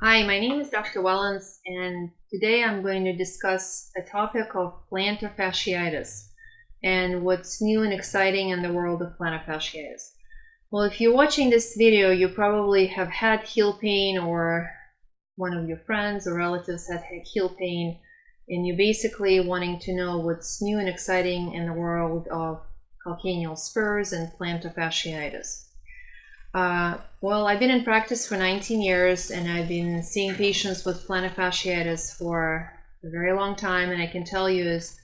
Hi, my name is Dr. Wellens, and today I'm going to discuss a topic of plantar fasciitis and what's new and exciting in the world of plantar fasciitis. Well, if you're watching this video, you probably have had heel pain, or one of your friends or relatives had heel pain, and you're basically wanting to know what's new and exciting in the world of calcaneal spurs and plantar fasciitis. Well, I've been in practice for 19 years, and I've been seeing patients with plantar fasciitis for a very long time, and I can tell you is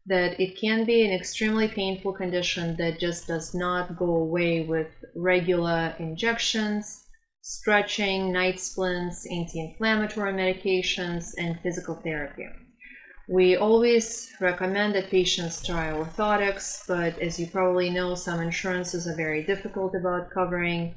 that it can be an extremely painful condition that just does not go away with regular injections, stretching, night splints, anti-inflammatory medications, and physical therapy. We always recommend that patients try orthotics, but as you probably know, some insurances are very difficult about covering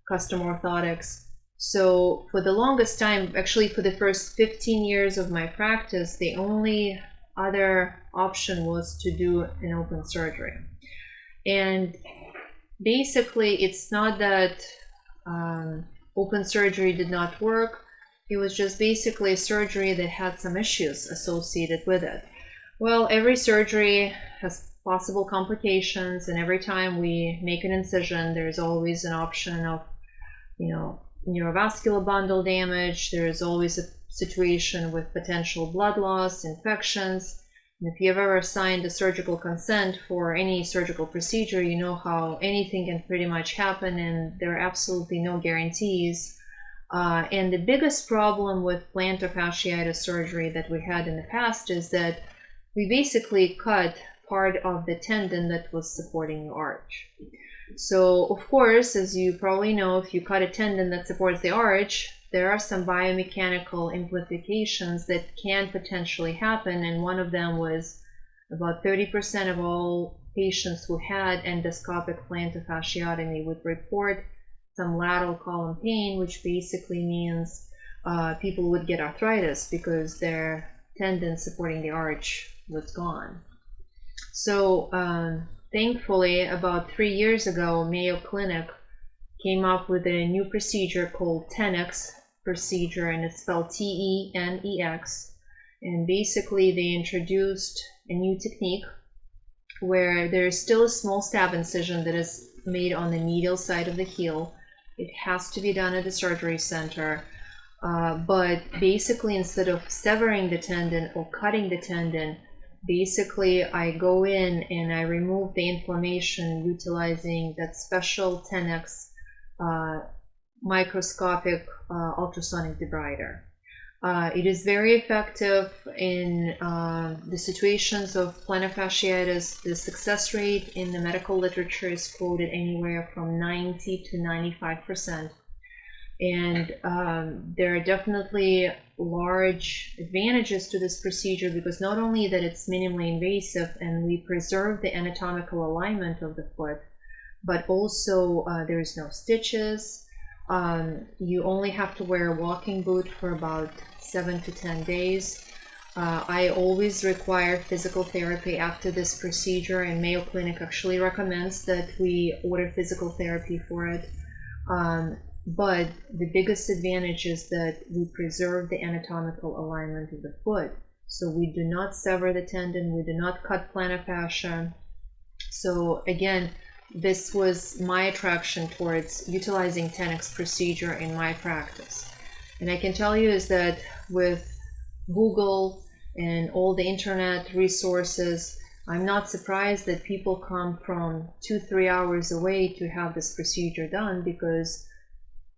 custom orthotics. So for the longest time, actually for the first 15 years of my practice, the only other option was to do an open surgery. And basically, it's not that open surgery did not work. It was just basically a surgery that had some issues associated with it. Well, every surgery has possible complications, and every time we make an incision, there's always an option of, neurovascular bundle damage. There's always a situation with potential blood loss, infections. And if you've ever signed a surgical consent for any surgical procedure, you know how anything can pretty much happen, and there are absolutely no guarantees. And the biggest problem with plantar fasciitis surgery that we had in the past is that we basically cut part of the tendon that was supporting the arch. So, of course, as you probably know, if you cut a tendon that supports the arch, there are some biomechanical implications that can potentially happen, and one of them was about 30% of all patients who had endoscopic plantar fasciotomy would report some lateral column pain, which basically means people would get arthritis because their tendon supporting the arch was gone. So thankfully, about 3 years ago, Mayo Clinic came up with a new procedure called Tenex Procedure, and it's spelled T-E-N-E-X. And basically, they introduced a new technique where there is still a small stab incision that is made on the medial side of the heel. It has to be done at the surgery center, but basically, instead of severing the tendon or cutting the tendon, basically I go in and I remove the inflammation utilizing that special Tenex microscopic ultrasonic debrider. It is very effective in the situations of plantar fasciitis. The success rate in the medical literature is quoted anywhere from 90 to 95%. And there are definitely large advantages to this procedure because not only that it's minimally invasive and we preserve the anatomical alignment of the foot, but also there's no stitches. You only have to wear a walking boot for about 7 to 10 days. I always require physical therapy after this procedure, and Mayo Clinic actually recommends that we order physical therapy for it. But the biggest advantage is that we preserve the anatomical alignment of the foot. So we do not sever the tendon, we do not cut plantar fascia. So again, this was my attraction towards utilizing Tenex Procedure in my practice. And I can tell you is that with Google and all the internet resources, I'm not surprised that people come from 2-3 hours away to have this procedure done, because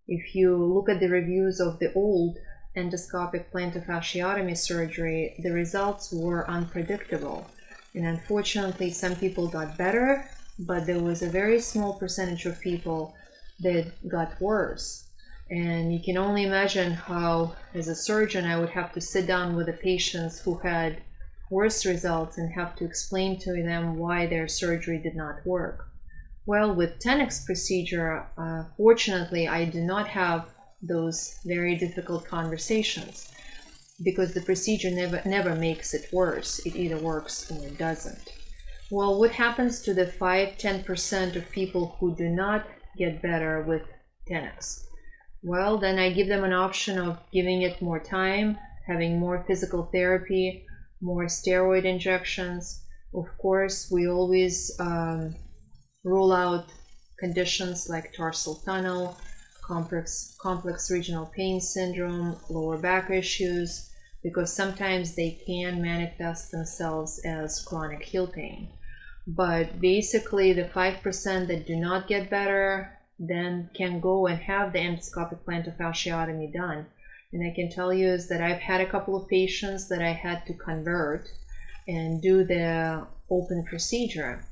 if you look at the reviews of the old endoscopic plantar fasciotomy surgery, the results were unpredictable. And unfortunately, some people got better, but there was a very small percentage of people that got worse. And you can only imagine how, as a surgeon, I would have to sit down with the patients who had worse results and have to explain to them why their surgery did not work. Well, with Tenex Procedure, fortunately, I do not have those very difficult conversations because the procedure never makes it worse. It either works or it doesn't. Well, what happens to the 5-10% of people who do not get better with Tenex? Well, then I give them an option of giving it more time, having more physical therapy, more steroid injections. Of course, we always rule out conditions like tarsal tunnel, complex regional pain syndrome, lower back issues, because sometimes they can manifest themselves as chronic heel pain. But basically, the 5% that do not get better then can go and have the endoscopic plantar fasciotomy done. And I can tell you is that I've had a couple of patients that I had to convert and do the open procedure.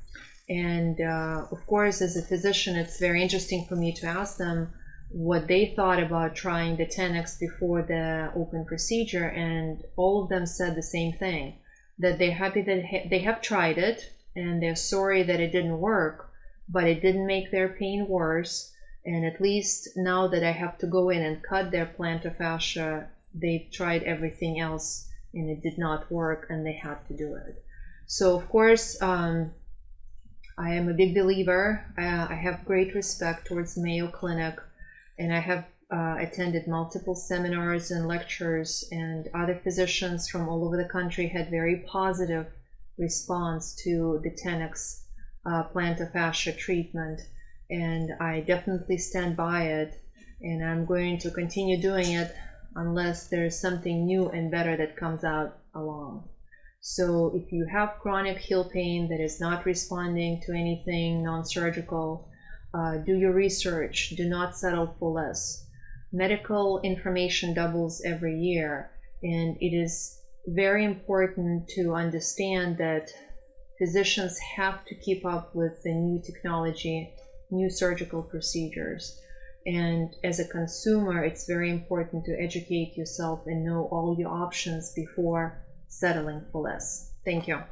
And of course, as a physician, it's very interesting for me to ask them what they thought about trying the Tenex before the open procedure. And all of them said the same thing, that they're happy that they have tried it and they're sorry that it didn't work, but it didn't make their pain worse. And at least now that I have to go in and cut their plantar fascia, they've tried everything else and it did not work and they had to do it. So of course, I am a big believer. I have great respect towards Mayo Clinic, and I have attended multiple seminars and lectures, and other physicians from all over the country had very positive response to the Tenex plantar fascia treatment, and I definitely stand by it, and I'm going to continue doing it unless there's something new and better that comes out along. So if you have chronic heel pain that is not responding to anything non-surgical, do your research. Do not settle for less. Medical information doubles every year, and it is very important to understand that physicians have to keep up with the new technology, new surgical procedures. And as a consumer, it's very important to educate yourself and know all your options before settling for less. Thank you.